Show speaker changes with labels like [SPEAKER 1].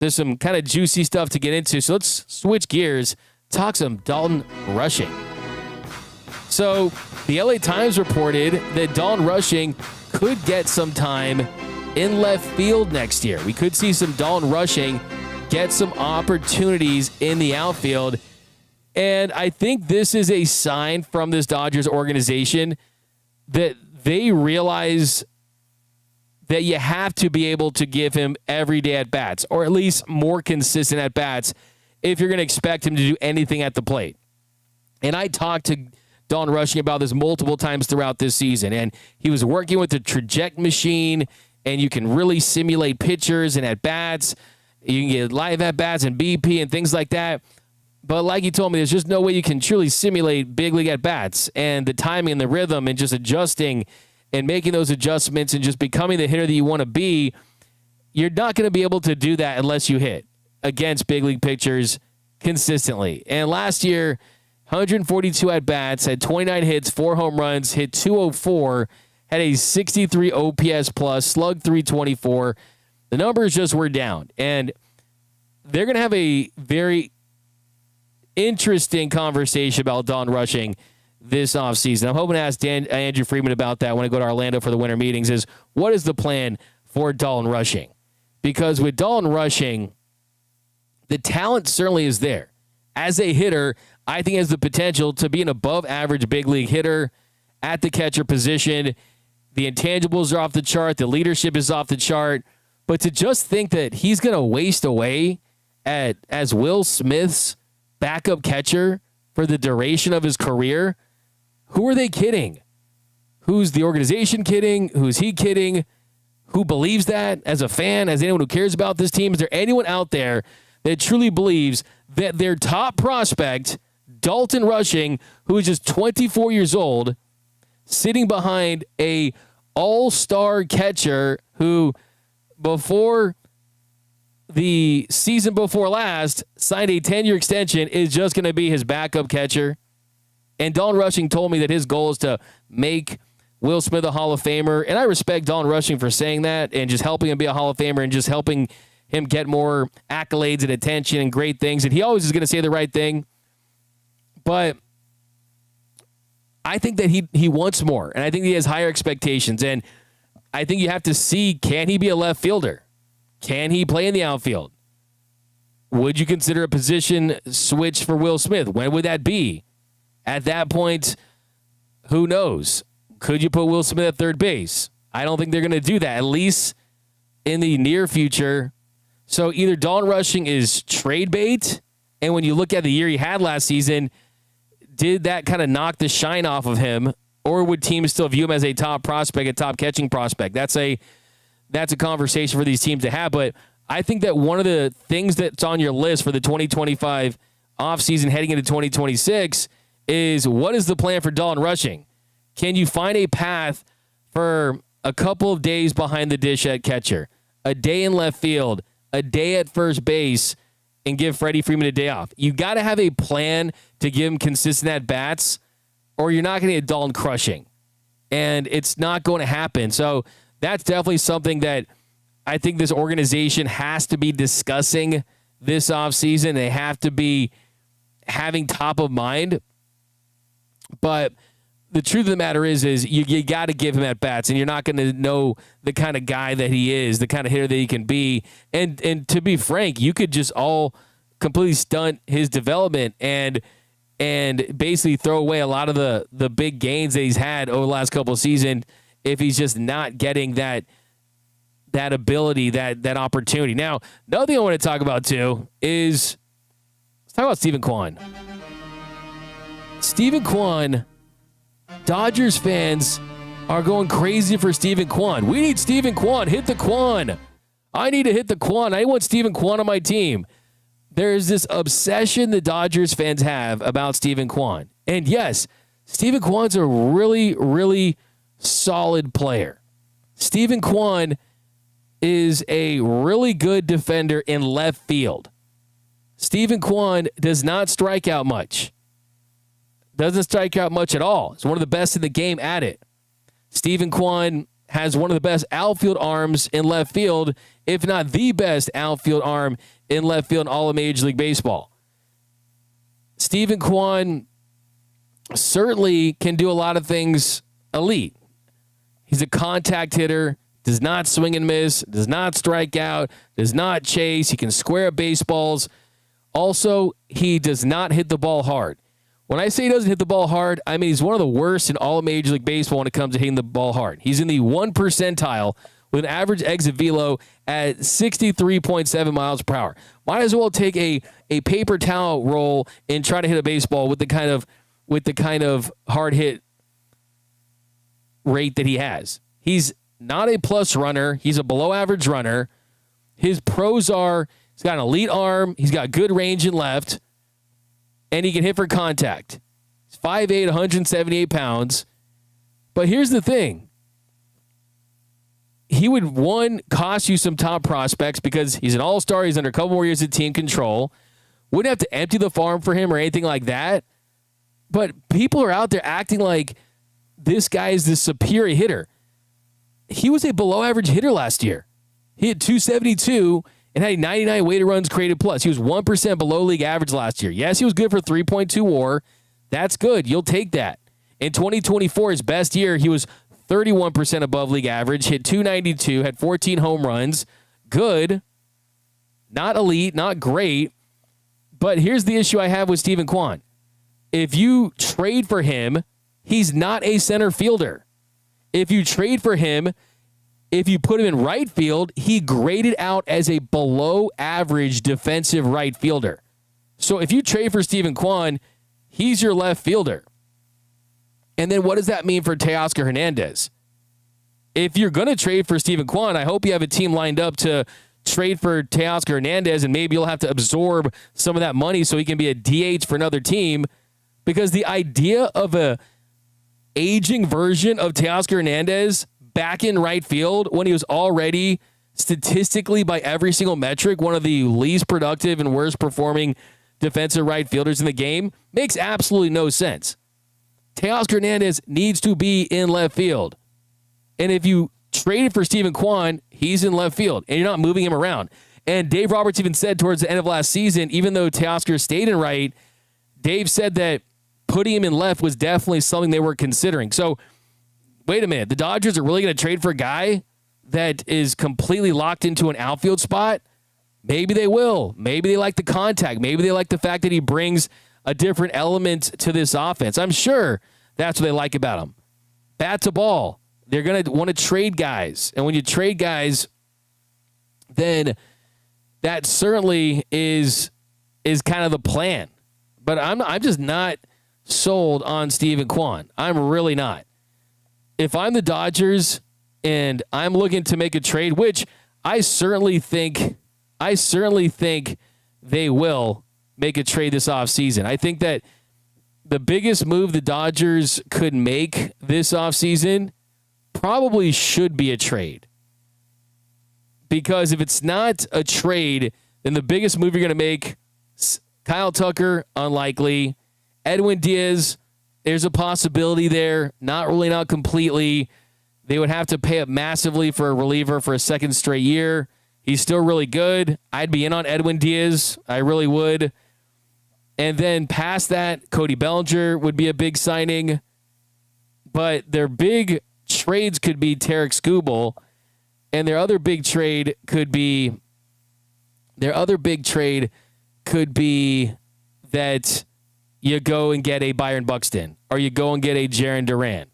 [SPEAKER 1] there's some kind of juicy stuff to get into. So let's switch gears, talk some Dalton Rushing. So the LA Times reported that Dalton Rushing could get some time in left field next year. We could see some Dalton Rushing get some opportunities in the outfield. And I think this is a sign from this Dodgers organization that they realize that you have to be able to give him everyday at-bats, or at least more consistent at-bats, if you're going to expect him to do anything at the plate. And I talked to Dalton Rushing about this multiple times throughout this season, and he was working with the Traject machine, and you can really simulate pitchers and at-bats. You can get live at-bats and BP and things like that. But like he told me, there's just no way you can truly simulate big league at-bats, and the timing and the rhythm and just adjusting and making those adjustments and just becoming the hitter that you want to be. You're not going to be able to do that unless you hit against big league pitchers consistently. And last year, 142 at-bats, had 29 hits, 4 home runs, hit 204, had a 63 OPS plus, slugged 324. The numbers just were down. And they're going to have a very interesting conversation about Dalton Rushing this offseason. I'm hoping to ask Andrew Friedman about that when I go to Orlando for the winter meetings, is what is the plan for Dalton Rushing? Because with Dalton Rushing, the talent certainly is there. As a hitter, I think he has the potential to be an above-average big league hitter at the catcher position. The intangibles are off the chart. The leadership is off the chart. But to just think that he's going to waste away as Will Smith's backup catcher for the duration of his career, who are they kidding? Who's the organization kidding? Who's he kidding? Who believes that as a fan, as anyone who cares about this team? Is there anyone out there that truly believes that their top prospect, Dalton Rushing, who is just 24 years old, sitting behind a all-star catcher who, before the season before last, signed a 10-year extension, is just going to be his backup catcher? And Dalton Rushing told me that his goal is to make Will Smith a Hall of Famer. And I respect Dalton Rushing for saying that and just helping him be a Hall of Famer and just helping him get more accolades and attention and great things. And he always is going to say the right thing. But I think that he wants more. And I think he has higher expectations. And I think you have to see, can he be a left fielder? Can he play in the outfield? Would you consider a position switch for Will Smith? When would that be? At that point, who knows? Could you put Will Smith at third base? I don't think they're going to do that, at least in the near future. So either Dalton Rushing is trade bait, and when you look at the year he had last season, did that kind of knock the shine off of him, or would teams still view him as a top prospect, a top catching prospect? That's a conversation for these teams to have. But I think that one of the things that's on your list for the 2025 offseason heading into 2026 is, what is the plan for Dalton Rushing? Can you find a path for a couple of days behind the dish at catcher, a day in left field, a day at first base, and give Freddie Freeman a day off? You got to have a plan to give him consistent at-bats, or you're not going to get Dalton crushing. And it's not going to happen. So that's definitely something that I think this organization has to be discussing this offseason. They have to be having top of mind. But the truth of the matter is you got to give him at bats, and you're not going to know the kind of guy that he is, the kind of hitter that he can be. And to be frank, you could just all completely stunt his development and basically throw away a lot of the big gains that he's had over the last couple of seasons if he's just not getting that ability, that opportunity. Now, another thing I want to talk about too is, let's talk about Steven Kwan. Steven Kwan, Dodgers fans are going crazy for Steven Kwan. We need Steven Kwan. Hit the Kwan. I need to hit the Kwan. I want Steven Kwan on my team. There's this obsession the Dodgers fans have about Steven Kwan. And yes, Steven Kwan's a really, really solid player. Steven Kwan is a really good defender in left field. Steven Kwan does not strike out much. Doesn't strike out much at all. He's one of the best in the game at it. Steven Kwan has one of the best outfield arms in left field, if not the best outfield arm in left field in all of Major League Baseball. Steven Kwan certainly can do a lot of things elite. He's a contact hitter, does not swing and miss, does not strike out, does not chase. He can square up baseballs. Also, he does not hit the ball hard. When I say he doesn't hit the ball hard, I mean he's one of the worst in all of Major League Baseball when it comes to hitting the ball hard. He's in the 1 percentile with an average exit velo at 63.7 miles per hour. Might as well take a paper towel roll and try to hit a baseball with the kind of hard hit rate that he has. He's not a plus runner. He's a below average runner. His pros are he's got an elite arm. He's got good range in left. And he can hit for contact. He's 5'8", 178 pounds. But here's the thing. He would, one, cost you some top prospects because he's an all-star. He's under a couple more years of team control. Wouldn't have to empty the farm for him or anything like that. But people are out there acting like this guy is the superior hitter. He was a below-average hitter last year. He had 272 and had 99 weighted runs created plus. He was 1% below league average last year. Yes, he was good for 3.2 WAR. That's good. You'll take that. In 2024, his best year, he was 31% above league average, hit 292, had 14 home runs. Good. Not elite, not great. But here's the issue I have with Steven Kwan. If you trade for him, he's not a center fielder. If you trade for him, if you put him in right field, he graded out as a below average defensive right fielder. So if you trade for Steven Kwan, he's your left fielder. And then what does that mean for Teoscar Hernández? If you're going to trade for Steven Kwan, I hope you have a team lined up to trade for Teoscar Hernández, and maybe you'll have to absorb some of that money so he can be a DH for another team, because the idea of a aging version of Teoscar Hernández back in right field when he was already statistically by every single metric one of the least productive and worst performing defensive right fielders in the game makes absolutely no sense. Teoscar Hernández needs to be in left field. And if you traded for Steven Kwan, he's in left field and you're not moving him around. And Dave Roberts even said towards the end of last season, even though Teoscar stayed in right, Dave said that putting him in left was definitely something they were considering. So wait a minute. The Dodgers are really going to trade for a guy that is completely locked into an outfield spot? Maybe they will. Maybe they like the contact. Maybe they like the fact that he brings a different element to this offense. I'm sure that's what they like about him. Bat to ball. They're going to want to trade guys. And when you trade guys, then that certainly is kind of the plan. But I'm just not sold on Steven Kwan. I'm really not. If I'm the Dodgers and I'm looking to make a trade, which I certainly think they will make a trade this offseason. I think that the biggest move the Dodgers could make this offseason probably should be a trade. Because if it's not a trade, then the biggest move you're going to make, Kyle Tucker, unlikely. Edwin Diaz, there's a possibility there. Not ruling out completely. They would have to pay up massively for a reliever for a second straight year. He's still really good. I'd be in on Edwin Diaz. I really would. And then past that, Cody Bellinger would be a big signing. But their big trades could be Tarek Skubal. And their other big trade could be that you go and get a Byron Buxton, or you go and get a Jarren Duran,